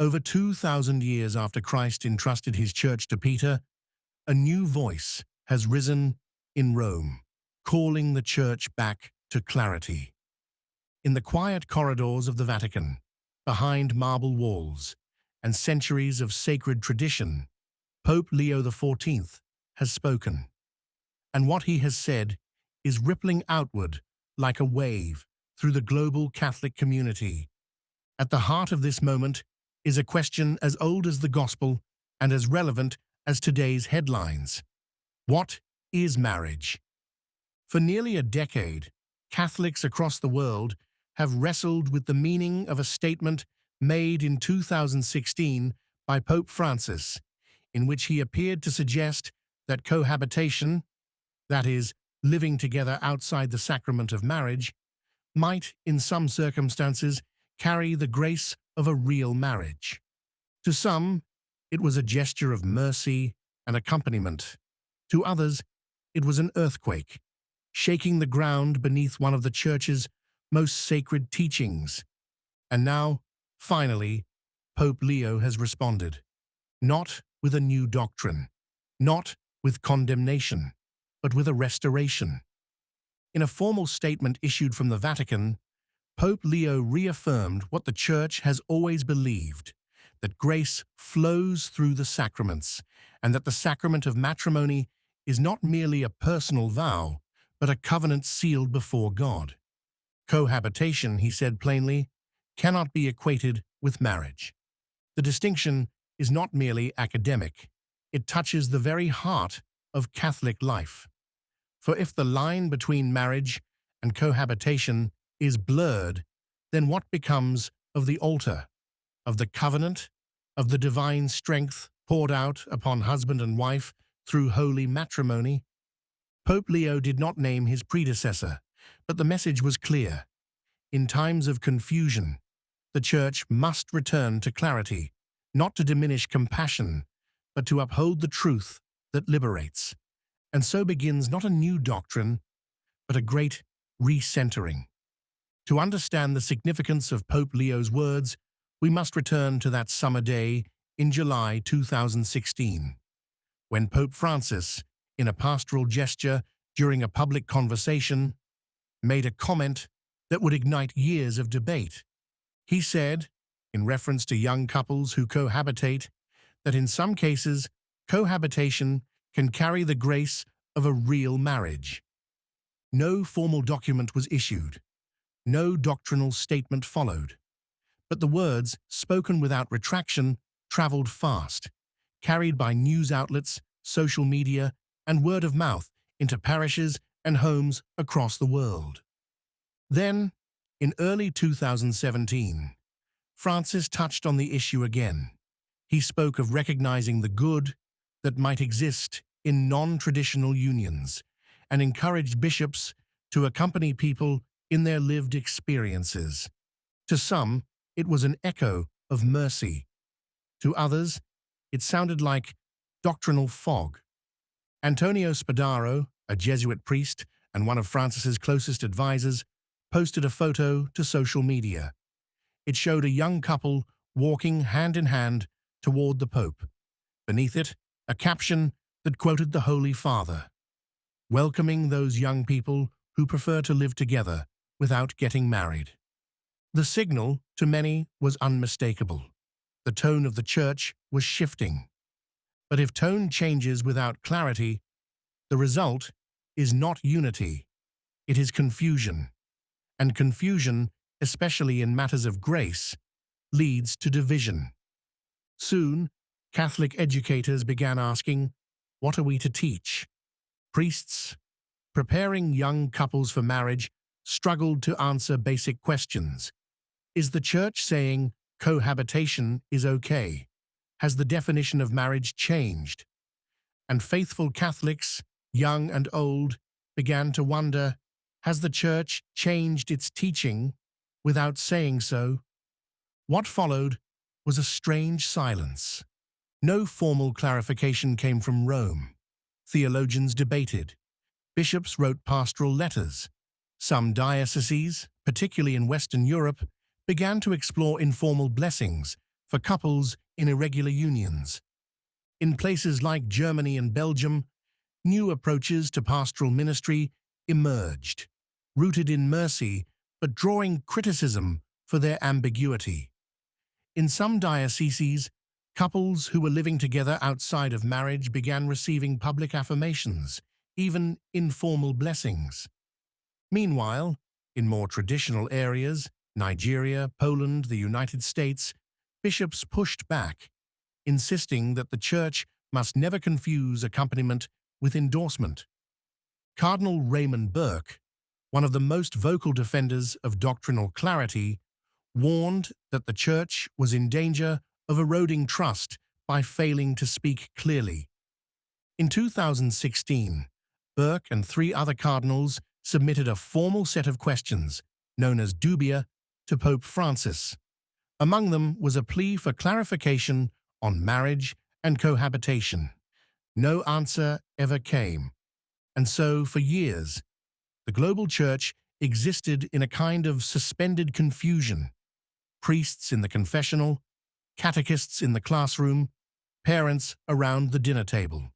Over 2,000 years after Christ entrusted his church to Peter, a new voice has risen in Rome, calling the church back to clarity. In the quiet corridors of the Vatican, behind marble walls and centuries of sacred tradition, Pope Leo XIV has spoken. And what he has said is rippling outward like a wave through the global Catholic community. At the heart of this moment is a question as old as the Gospel and as relevant as today's headlines. What is marriage? For nearly a decade, Catholics across the world have wrestled with the meaning of a statement made in 2016 by Pope Francis, in which he appeared to suggest that cohabitation, that is, living together outside the sacrament of marriage, might, in some circumstances, carry the grace of a real marriage. To some, it was a gesture of mercy and accompaniment. To others, it was an earthquake, shaking the ground beneath one of the Church's most sacred teachings. And now, finally, Pope Leo has responded, not with a new doctrine, not with condemnation, but with a restoration. In a formal statement issued from the Vatican, Pope Leo reaffirmed what the Church has always believed, that grace flows through the sacraments, and that the sacrament of matrimony is not merely a personal vow, but a covenant sealed before God. Cohabitation, he said plainly, cannot be equated with marriage. The distinction is not merely academic. It touches the very heart of Catholic life. For if the line between marriage and cohabitation is blurred, then what becomes of the altar, of the covenant, of the divine strength poured out upon husband and wife through holy matrimony? Pope Leo did not name his predecessor, but the message was clear. In times of confusion, the Church must return to clarity, not to diminish compassion, but to uphold the truth that liberates. And so begins not a new doctrine, but a great recentering. To understand the significance of Pope Leo's words, we must return to that summer day in July 2016, when Pope Francis, in a pastoral gesture during a public conversation, made a comment that would ignite years of debate. He said, in reference to young couples who cohabitate, that in some cases, cohabitation can carry the grace of a real marriage. No formal document was issued. No doctrinal statement followed. But the words, spoken without retraction, traveled fast, carried by news outlets, social media, and word of mouth into parishes and homes across the world. Then, in early 2017, Francis touched on the issue again. He spoke of recognizing the good that might exist in non-traditional unions and encouraged bishops to accompany people in their lived experiences. To some, it was an echo of mercy. To others, it sounded like doctrinal fog. Antonio Spadaro, a Jesuit priest and one of Francis's closest advisors, posted a photo to social media. It showed a young couple walking hand in hand toward the Pope. Beneath it, a caption that quoted the Holy Father, welcoming those young people who prefer to live together without getting married. The signal, to many, was unmistakable. The tone of the Church was shifting. But if tone changes without clarity, the result is not unity, it is confusion. And confusion, especially in matters of grace, leads to division. Soon, Catholic educators began asking, what are we to teach? Priests, preparing young couples for marriage, struggled to answer basic questions. Is the Church saying cohabitation is okay? Has the definition of marriage changed? And faithful Catholics, young and old, began to wonder, has the Church changed its teaching without saying so? What followed was a strange silence. No formal clarification came from Rome. Theologians debated. Bishops wrote pastoral letters. Some dioceses, particularly in Western Europe, began to explore informal blessings for couples in irregular unions. In places like Germany and Belgium, new approaches to pastoral ministry emerged, rooted in mercy but drawing criticism for their ambiguity. In some dioceses, couples who were living together outside of marriage began receiving public affirmations, even informal blessings. Meanwhile, in more traditional areas, Nigeria, Poland, the United States, bishops pushed back, insisting that the Church must never confuse accompaniment with endorsement. Cardinal Raymond Burke, one of the most vocal defenders of doctrinal clarity, warned that the Church was in danger of eroding trust by failing to speak clearly. In 2016, Burke and 3 other cardinals submitted a formal set of questions, known as dubia, to Pope Francis. Among them was a plea for clarification on marriage and cohabitation. No answer ever came, and so, for years, the global Church existed in a kind of suspended confusion. Priests in the confessional, catechists in the classroom, parents around the dinner table,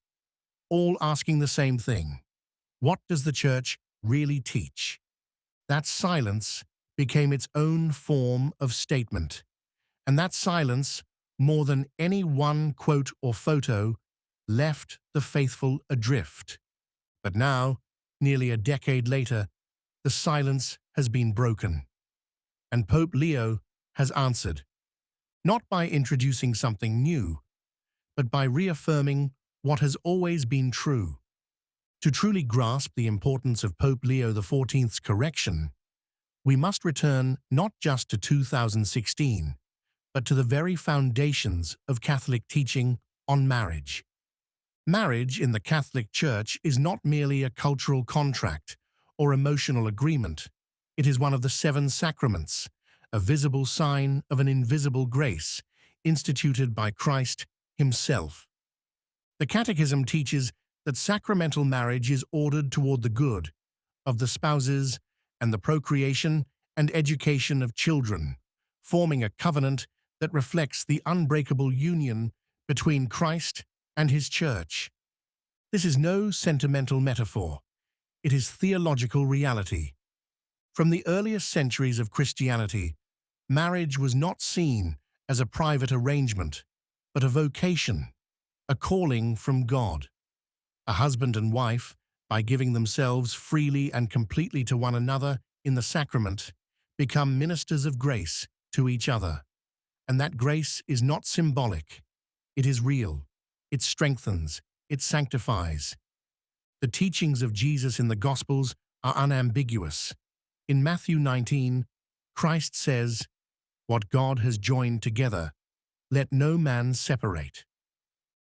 all asking the same thing: what does the Church really teach? That silence became its own form of statement, and that silence, more than any one quote or photo, left the faithful adrift. But now, nearly a decade later, the silence has been broken, and Pope Leo has answered, not by introducing something new, but by reaffirming what has always been true. To truly grasp the importance of Pope Leo XIV's correction, we must return not just to 2016, but to the very foundations of Catholic teaching on marriage. Marriage in the Catholic Church is not merely a cultural contract or emotional agreement. It is one of the 7 sacraments, a visible sign of an invisible grace instituted by Christ himself. The Catechism teaches that sacramental marriage is ordered toward the good of the spouses and the procreation and education of children, forming a covenant that reflects the unbreakable union between Christ and his Church. This is no sentimental metaphor. It is theological reality. From the earliest centuries of Christianity, marriage was not seen as a private arrangement, but a vocation, a calling from God. A husband and wife, by giving themselves freely and completely to one another in the sacrament, become ministers of grace to each other. And that grace is not symbolic. It is real. It strengthens. It sanctifies. The teachings of Jesus in the Gospels are unambiguous. In Matthew 19, Christ says, "What God has joined together, let no man separate."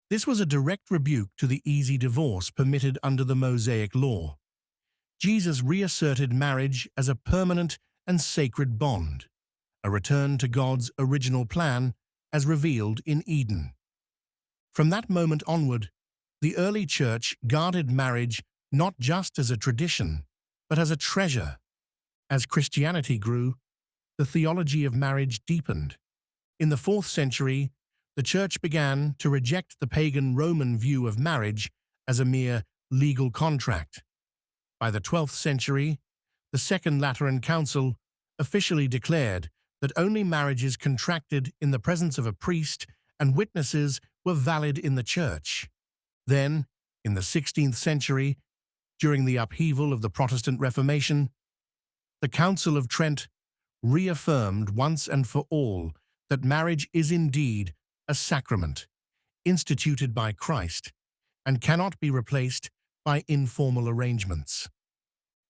This was a direct rebuke to the easy divorce permitted under the Mosaic law. Jesus reasserted marriage as a permanent and sacred bond, a return to God's original plan as revealed in Eden. From that moment onward, the early Church guarded marriage not just as a tradition, but as a treasure. As Christianity grew, the theology of marriage deepened. In the 4th century, the Church began to reject the pagan Roman view of marriage as a mere legal contract. By the 12th century, the Second Lateran Council officially declared that only marriages contracted in the presence of a priest and witnesses were valid in the Church. Then, in the 16th century, during the upheaval of the Protestant Reformation, the Council of Trent reaffirmed once and for all that marriage is indeed a sacrament, instituted by Christ, and cannot be replaced by informal arrangements.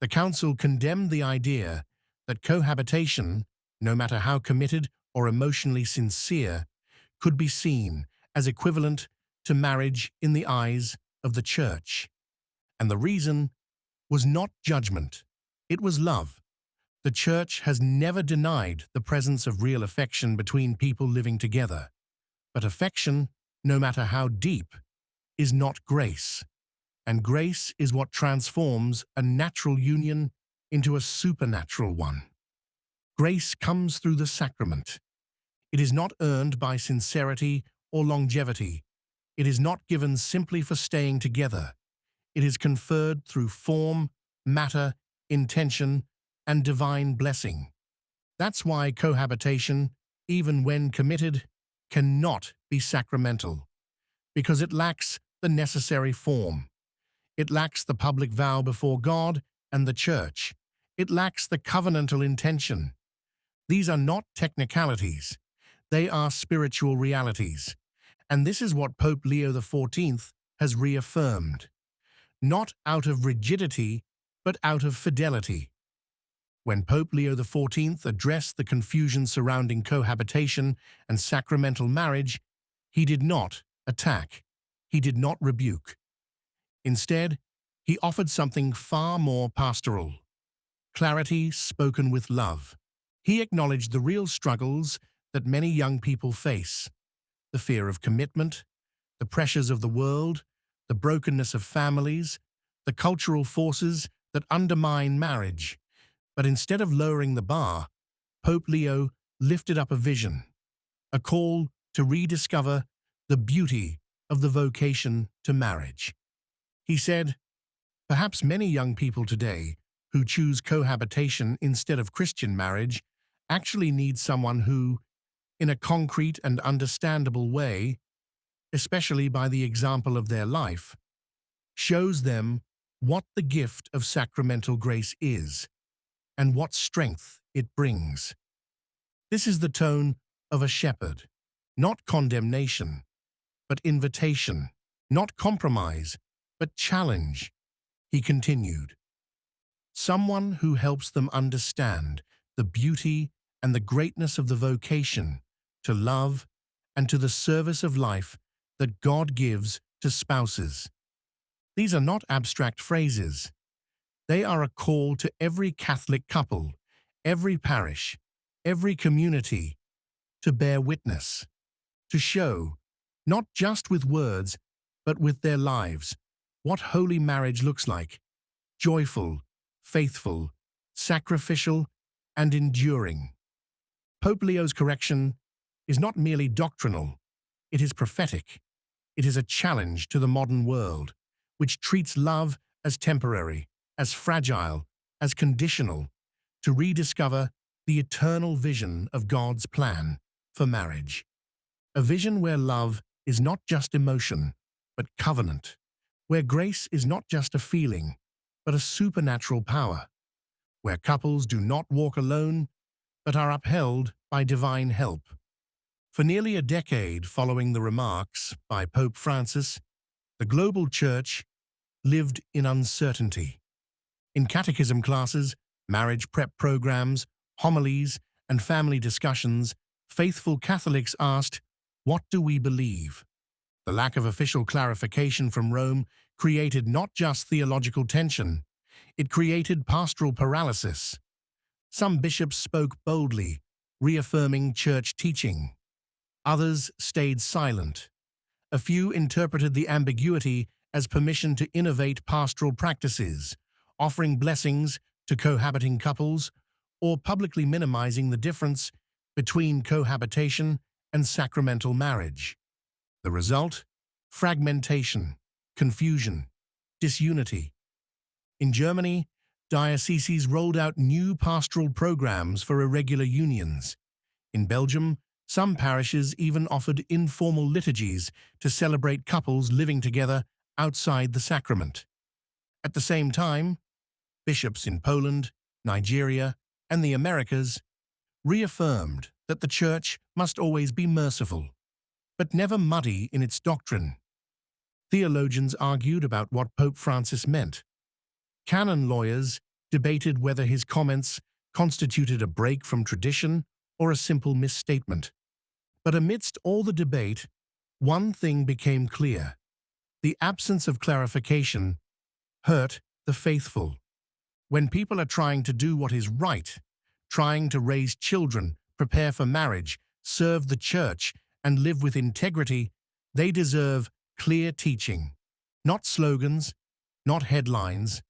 The Council condemned the idea that cohabitation, no matter how committed or emotionally sincere, could be seen as equivalent to marriage in the eyes of the Church. And the reason was not judgment, it was love. The Church has never denied the presence of real affection between people living together. But affection, no matter how deep, is not grace. And grace is what transforms a natural union into a supernatural one. Grace comes through the sacrament. It is not earned by sincerity or longevity. It is not given simply for staying together. It is conferred through form, matter, intention, and divine blessing. That's why cohabitation, even when committed, cannot be sacramental, because it lacks the necessary form. It lacks the public vow before God and the Church. It lacks the covenantal intention. These are not technicalities. They are spiritual realities. And this is what Pope Leo XIV has reaffirmed, not out of rigidity, but out of fidelity. When Pope Leo XIV addressed the confusion surrounding cohabitation and sacramental marriage, he did not attack. He did not rebuke. Instead, he offered something far more pastoral: clarity spoken with love. He acknowledged the real struggles that many young people face: the fear of commitment, the pressures of the world, the brokenness of families, the cultural forces that undermine marriage. But instead of lowering the bar, Pope Leo lifted up a vision, a call to rediscover the beauty of the vocation to marriage. He said, "Perhaps many young people today who choose cohabitation instead of Christian marriage actually need someone who, in a concrete and understandable way, especially by the example of their life, shows them what the gift of sacramental grace is and what strength it brings." This is the tone of a shepherd, not condemnation, but invitation, not compromise, but challenge. He continued, "Someone who helps them understand the beauty and the greatness of the vocation to love and to the service of life that God gives to spouses." These are not abstract phrases. They are a call to every Catholic couple, every parish, every community, to bear witness, to show, not just with words, but with their lives, what holy marriage looks like: joyful, faithful, sacrificial, and enduring. Pope Leo's correction is not merely doctrinal, it is prophetic. It is a challenge to the modern world, which treats love as temporary, as fragile, as conditional, to rediscover the eternal vision of God's plan for marriage. A vision where love is not just emotion, but covenant, where grace is not just a feeling, but a supernatural power, where couples do not walk alone, but are upheld by divine help. For nearly a decade following the remarks by Pope Francis, the global Church lived in uncertainty. In catechism classes, marriage prep programs, homilies, and family discussions, faithful Catholics asked, "What do we believe?" The lack of official clarification from Rome created not just theological tension, it created pastoral paralysis. Some bishops spoke boldly, reaffirming church teaching. Others stayed silent. A few interpreted the ambiguity as permission to innovate pastoral practices, offering blessings to cohabiting couples, or publicly minimizing the difference between cohabitation and sacramental marriage. The result? Fragmentation, confusion, disunity. In Germany, dioceses rolled out new pastoral programs for irregular unions. In Belgium, some parishes even offered informal liturgies to celebrate couples living together outside the sacrament. At the same time, bishops in Poland, Nigeria, and the Americas reaffirmed that the Church must always be merciful, but never muddy in its doctrine. Theologians argued about what Pope Francis meant. Canon lawyers debated whether his comments constituted a break from tradition or a simple misstatement. But amidst all the debate, one thing became clear: the absence of clarification hurt the faithful. When people are trying to do what is right, trying to raise children, prepare for marriage, serve the Church, and live with integrity, they deserve clear teaching, not slogans, not headlines,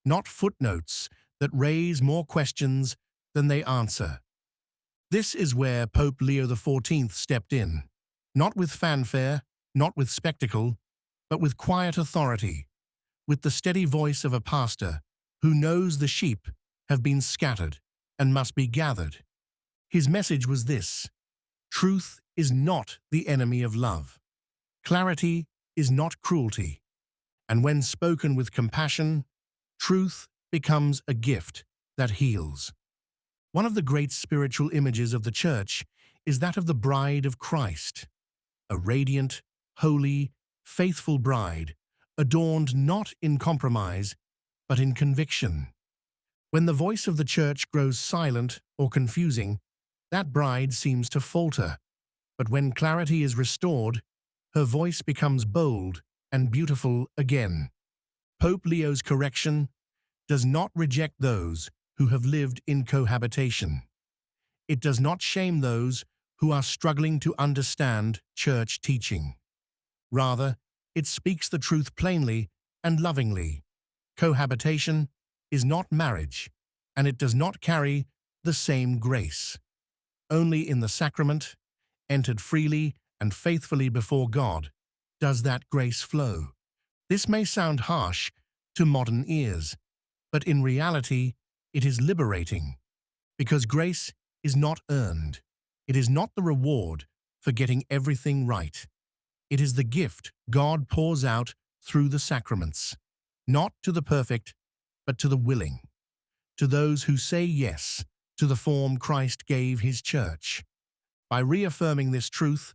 not footnotes that raise more questions than they answer. This is where Pope Leo XIV stepped in, not with fanfare, not with spectacle, but with quiet authority, with the steady voice of a pastor who knows the sheep have been scattered and must be gathered. His message was this: truth is not the enemy of love. Clarity is not cruelty. And when spoken with compassion, truth becomes a gift that heals. One of the great spiritual images of the Church is that of the bride of Christ, a radiant, holy, faithful bride, adorned not in compromise, but in conviction. When the voice of the Church grows silent or confusing, that bride seems to falter. But when clarity is restored, her voice becomes bold and beautiful again. Pope Leo's correction does not reject those who have lived in cohabitation. It does not shame those who are struggling to understand church teaching. Rather, it speaks the truth plainly and lovingly. Cohabitation is not marriage, and it does not carry the same grace. Only in the sacrament, entered freely and faithfully before God, does that grace flow. This may sound harsh to modern ears, but in reality, it is liberating, because grace is not earned. It is not the reward for getting everything right. It is the gift God pours out through the sacraments, not to the perfect, but to the willing, to those who say yes to the form Christ gave his church. By reaffirming this truth,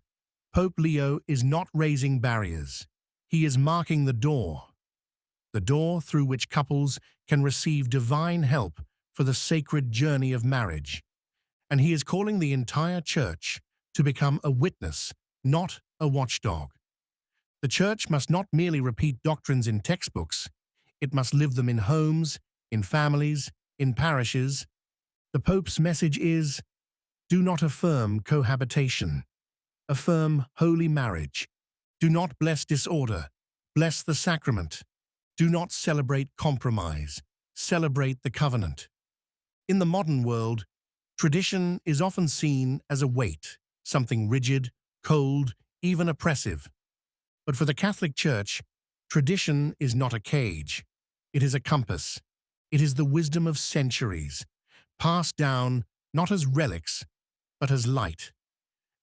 Pope Leo is not raising barriers. He is marking the door through which couples can receive divine help for the sacred journey of marriage. And he is calling the entire church to become a witness, not a watchdog. The church must not merely repeat doctrines in textbooks, it must live them in homes, in families, in parishes. The Pope's message is: do not affirm cohabitation. Affirm holy marriage. Do not bless disorder. Bless the sacrament. Do not celebrate compromise. Celebrate the covenant. In the modern world, tradition is often seen as a weight, something rigid, cold, even oppressive. But for the Catholic Church, tradition is not a cage. It is a compass. It is the wisdom of centuries, passed down not as relics, but as light.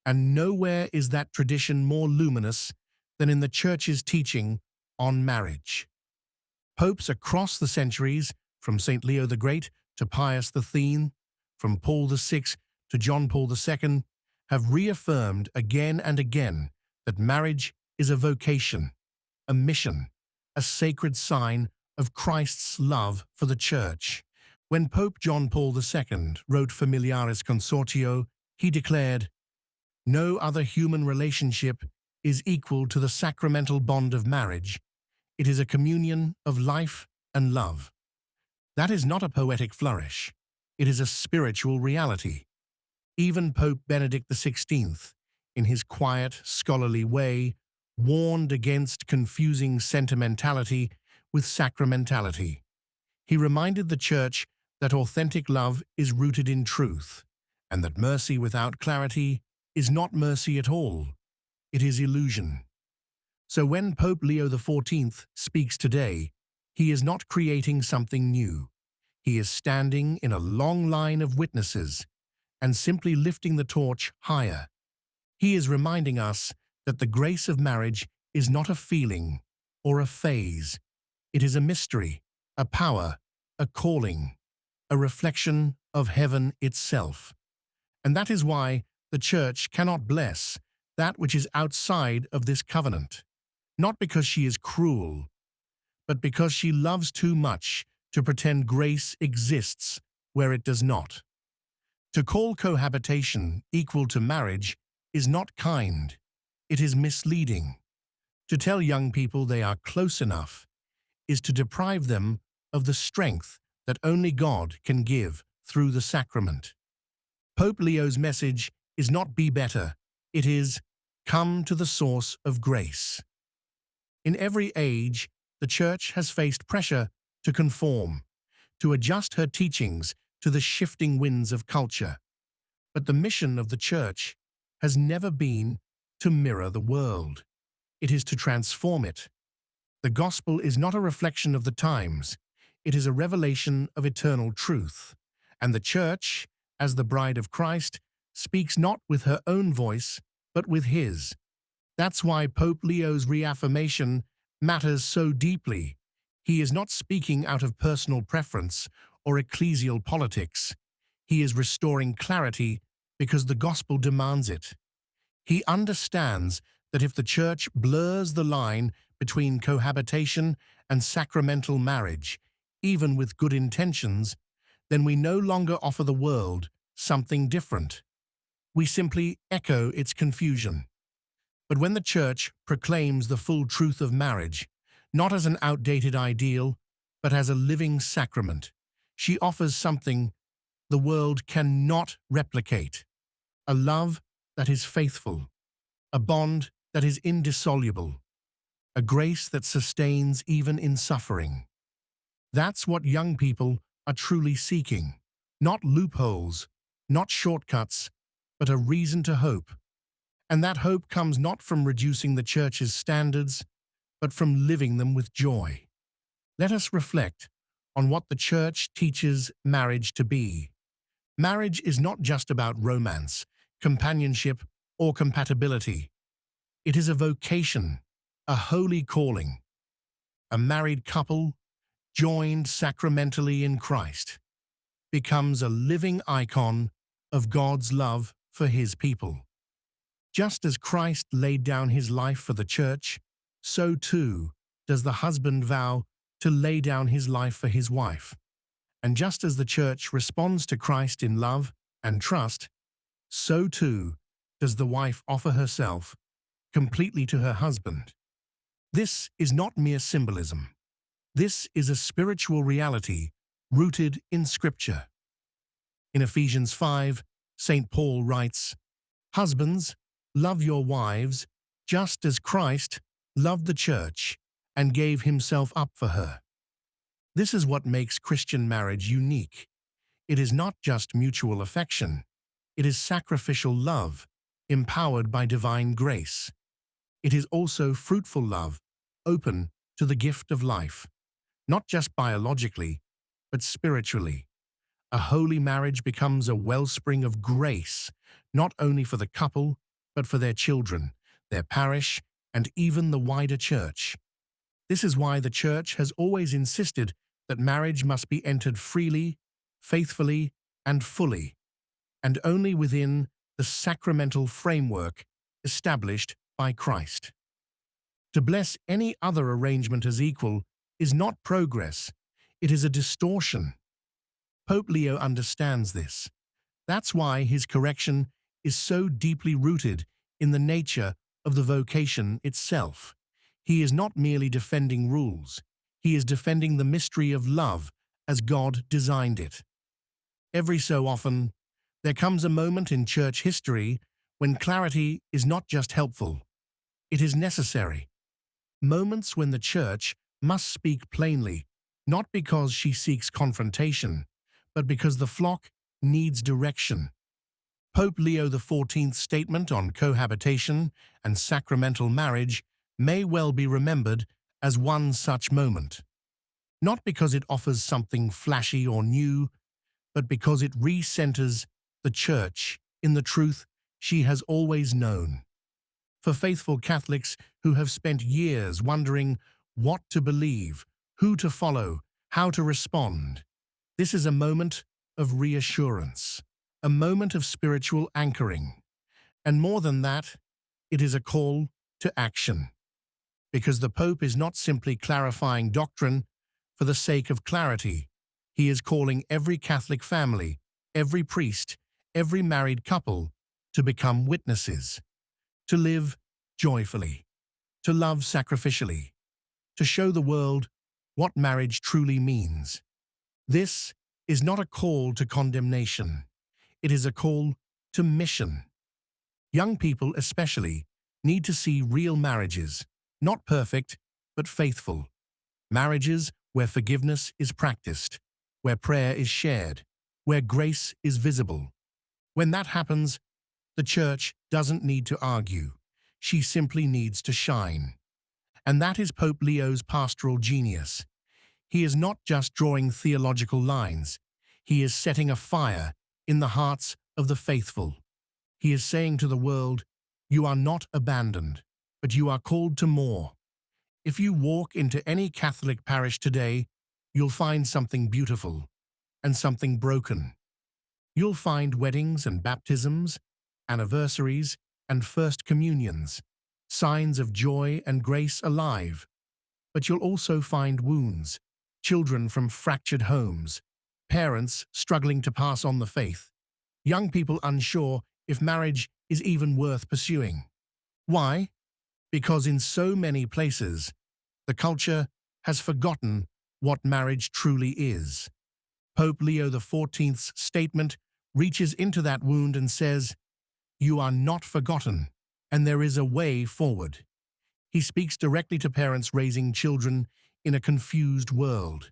And nowhere is that tradition more luminous than in the Church's teaching on marriage. Popes across the centuries, from St. Leo the Great to Pius X, from Paul VI to John Paul II, have reaffirmed again and again that marriage is a vocation, a mission, a sacred sign of Christ's love for the Church. When Pope John Paul II wrote Familiaris Consortio, he declared, "No other human relationship is equal to the sacramental bond of marriage. It is a communion of life and love." That is not a poetic flourish. It is a spiritual reality. Even Pope Benedict XVI, in his quiet, scholarly way, warned against confusing sentimentality with sacramentality. He reminded the Church that authentic love is rooted in truth, and that mercy without clarity is not mercy at all. It is illusion. So when Pope Leo XIV speaks today, he is not creating something new. He is standing in a long line of witnesses and simply lifting the torch higher. He is reminding us that the grace of marriage is not a feeling or a phase. It is a mystery, a power, a calling, a reflection of heaven itself. And that is why the Church cannot bless that which is outside of this covenant, not because she is cruel, but because she loves too much to pretend grace exists where it does not. To call cohabitation equal to marriage is not kind. It is misleading. To tell young people they are close enough is to deprive them of the strength that only God can give through the sacrament. Pope Leo's message is not be better. It is come to the source of grace. In every age, the Church has faced pressure to conform, to adjust her teachings to the shifting winds of culture. But the mission of the Church has never been to mirror the world. It is to transform it. The gospel is not a reflection of the times. It is a revelation of eternal truth. And the Church, as the bride of Christ, speaks not with her own voice, but with his. That's why Pope Leo's reaffirmation matters so deeply. He is not speaking out of personal preference or ecclesial politics. He is restoring clarity because the gospel demands it. He understands that if the Church blurs the line between cohabitation and sacramental marriage, even with good intentions, then we no longer offer the world something different. We simply echo its confusion. But when the Church proclaims the full truth of marriage, not as an outdated ideal, but as a living sacrament, she offers something the world cannot replicate: a love that is faithful, a bond that is indissoluble, a grace that sustains even in suffering. That's what young people are truly seeking: not loopholes, not shortcuts, but a reason to hope. And that hope comes not from reducing the Church's standards, but from living them with joy. Let us reflect on what the Church teaches marriage to be. Marriage is not just about romance, companionship, or compatibility. It is a vocation, a holy calling. A married couple, joined sacramentally in Christ, becomes a living icon of God's love for his people. Just as Christ laid down his life for the Church, so too does the husband vow to lay down his life for his wife. And just as the Church responds to Christ in love and trust, so too does the wife offer herself completely to her husband. This is not mere symbolism. This is a spiritual reality rooted in Scripture. In Ephesians 5, St. Paul writes, "Husbands, love your wives, just as Christ loved the Church and gave himself up for her." This is what makes Christian marriage unique. It is not just mutual affection. It is sacrificial love, empowered by divine grace. It is also fruitful love, open to the gift of life, not just biologically, but spiritually. A holy marriage becomes a wellspring of grace, not only for the couple, but for their children, their parish, and even the wider Church. This is why the Church has always insisted that marriage must be entered freely, faithfully, and fully, and only within the sacramental framework established by Christ. To bless any other arrangement as equal is not progress, it is a distortion. Pope Leo understands this. That's why his correction is so deeply rooted in the nature of the vocation itself. He is not merely defending rules, he is defending the mystery of love as God designed it. Every so often, there comes a moment in Church history when clarity is not just helpful, it is necessary. Moments when the Church must speak plainly, not because she seeks confrontation, but because the flock needs direction. Pope Leo XIV's statement on cohabitation and sacramental marriage may well be remembered as one such moment. Not because it offers something flashy or new, but because it recenters the Church in the truth she has always known. For faithful Catholics who have spent years wondering what to believe, who to follow, how to respond, this is a moment of reassurance, a moment of spiritual anchoring. And more than that, it is a call to action. Because the Pope is not simply clarifying doctrine for the sake of clarity. He is calling every Catholic family, every priest, every married couple to become witnesses, to live joyfully, to love sacrificially, to show the world what marriage truly means. This is not a call to condemnation. It is a call to mission. Young people especially need to see real marriages, not perfect, but faithful. Marriages where forgiveness is practiced, where prayer is shared, where grace is visible. When that happens, the Church doesn't need to argue. She simply needs to shine. And that is Pope Leo's pastoral genius. He is not just drawing theological lines. He is setting a fire in the hearts of the faithful. He is saying to the world, you are not abandoned, but you are called to more. If you walk into any Catholic parish today, you'll find something beautiful and something broken. You'll find weddings and baptisms, anniversaries and first communions, signs of joy and grace alive. But you'll also find wounds, children from fractured homes, parents struggling to pass on the faith, young people unsure if marriage is even worth pursuing. Why? Because in so many places, the culture has forgotten what marriage truly is. Pope Leo XIV's statement reaches into that wound and says, you are not forgotten, and there is a way forward. He speaks directly to parents raising children in a confused world,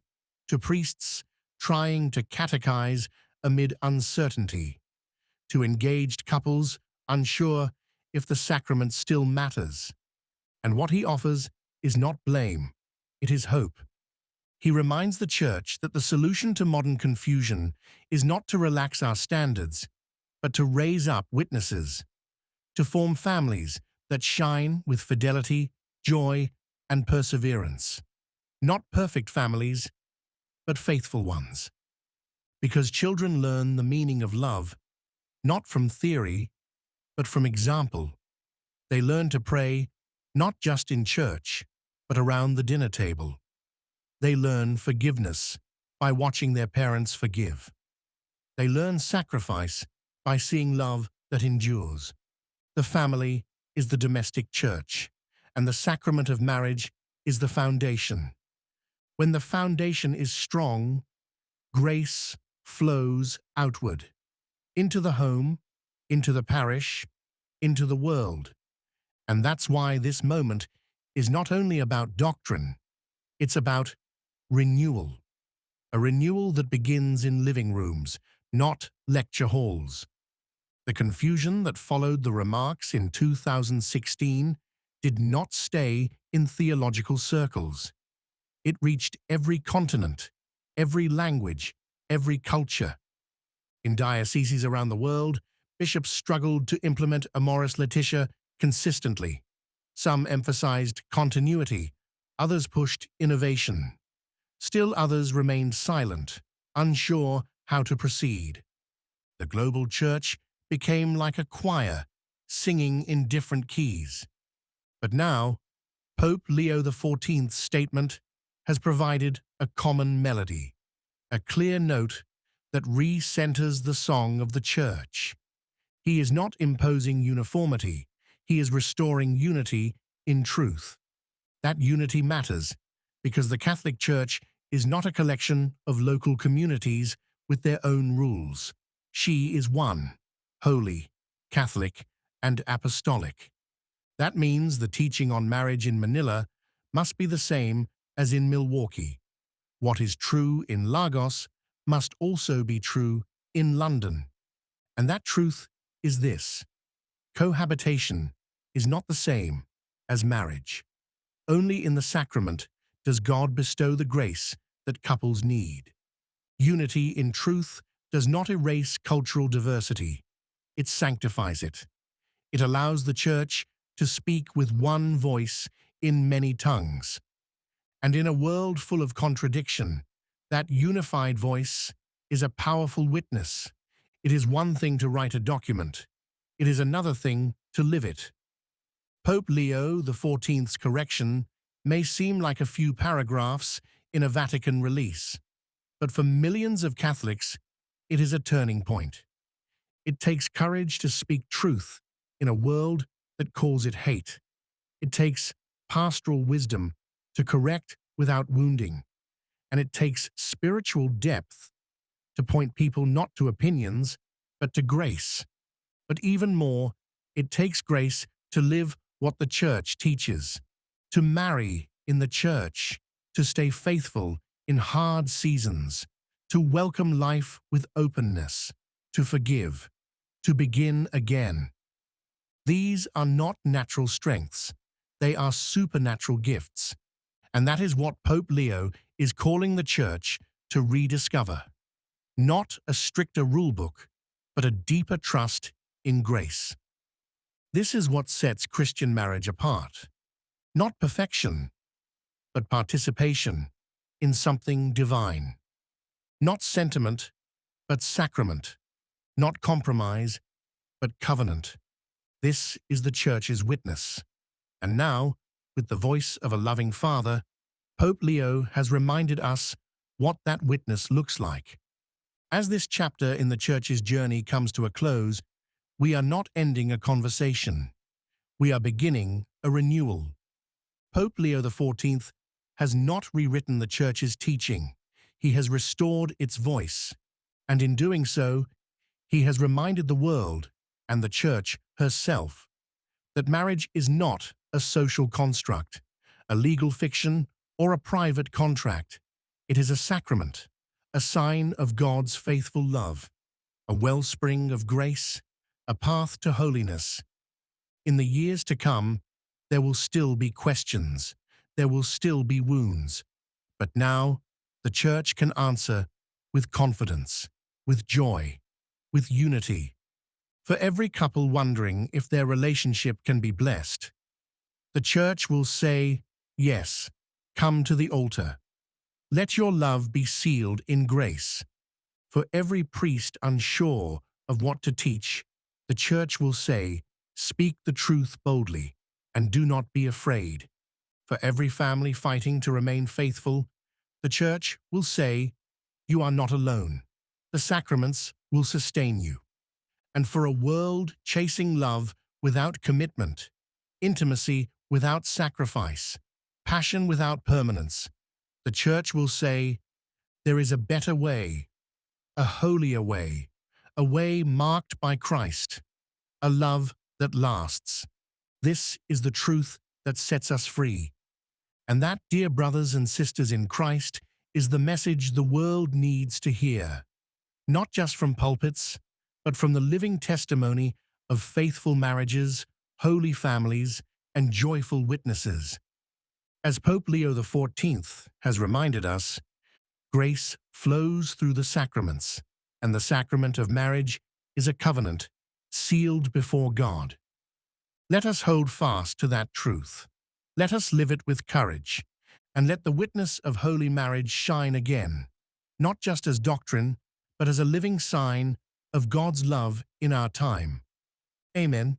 to priests trying to catechize amid uncertainty, to engaged couples unsure if the sacrament still matters. And what he offers is not blame, it is hope. He reminds the Church that the solution to modern confusion is not to relax our standards, but to raise up witnesses, to form families that shine with fidelity, joy, and perseverance. Not perfect families, but faithful ones. Because children learn the meaning of love, not from theory, but from example. They learn to pray, not just in church, but around the dinner table. They learn forgiveness by watching their parents forgive. They learn sacrifice by seeing love that endures. The family is the domestic church, and the sacrament of marriage is the foundation. When the foundation is strong, grace flows outward, into the home, into the parish, into the world. And that's why this moment is not only about doctrine, it's about renewal. A renewal that begins in living rooms, not lecture halls. The confusion that followed the remarks in 2016 did not stay in theological circles. It reached every continent, every language, every culture. In dioceses around the world, bishops struggled to implement Amoris Laetitia consistently. Some emphasized continuity, others pushed innovation. Still others remained silent, unsure how to proceed. The global church became like a choir, singing in different keys. But now, Pope Leo XIV's statement has provided a common melody, a clear note that re-centers the song of the Church. He is not imposing uniformity, he is restoring unity in truth. That unity matters, because the Catholic Church is not a collection of local communities with their own rules. She is one, holy, Catholic, and apostolic. That means the teaching on marriage in Manila must be the same as in Milwaukee. What is true in Lagos must also be true in London. And that truth is this: cohabitation is not the same as marriage. Only in the sacrament does God bestow the grace that couples need. Unity in truth does not erase cultural diversity. It sanctifies it. It allows the Church to speak with one voice in many tongues. And in a world full of contradiction, that unified voice is a powerful witness. It is one thing to write a document. It is another thing to live it. Pope Leo XIV's correction may seem like a few paragraphs in a Vatican release, but for millions of Catholics, it is a turning point. It takes courage to speak truth in a world that calls it hate. It takes pastoral wisdom to correct without wounding, and it takes spiritual depth to point people not to opinions, but to grace. But even more, it takes grace to live what the Church teaches, to marry in the Church, to stay faithful in hard seasons, to welcome life with openness, to forgive, to begin again. These are not natural strengths, they are supernatural gifts. And that is what Pope Leo is calling the Church to rediscover. Not a stricter rulebook, but a deeper trust in grace. This is what sets Christian marriage apart. Not perfection, but participation in something divine. Not sentiment, but sacrament. Not compromise, but covenant. This is the Church's witness. And now, with the voice of a loving Father, Pope Leo has reminded us what that witness looks like. As this chapter in the Church's journey comes to a close, we are not ending a conversation. We are beginning a renewal. Pope Leo XIV has not rewritten the Church's teaching. He has restored its voice. And in doing so, he has reminded the world, and the Church herself, that marriage is not a social construct, a legal fiction, or a private contract. It is a sacrament, a sign of God's faithful love, a wellspring of grace, a path to holiness. In the years to come, there will still be questions, there will still be wounds, but now the Church can answer with confidence, with joy, with unity. For every couple wondering if their relationship can be blessed, the Church will say, yes, come to the altar. Let your love be sealed in grace. For every priest unsure of what to teach, the Church will say, speak the truth boldly, and do not be afraid. For every family fighting to remain faithful, the Church will say, you are not alone. The sacraments will sustain you. And for a world chasing love without commitment, intimacy without sacrifice, passion without permanence, the Church will say, there is a better way, a holier way, a way marked by Christ, a love that lasts. This is the truth that sets us free. And that, dear brothers and sisters in Christ, is the message the world needs to hear, not just from pulpits, but from the living testimony of faithful marriages, holy families, and joyful witnesses. As Pope Leo XIV has reminded us, grace flows through the sacraments, and the sacrament of marriage is a covenant sealed before God. Let us hold fast to that truth. Let us live it with courage, and let the witness of holy marriage shine again, not just as doctrine, but as a living sign of God's love in our time. Amen.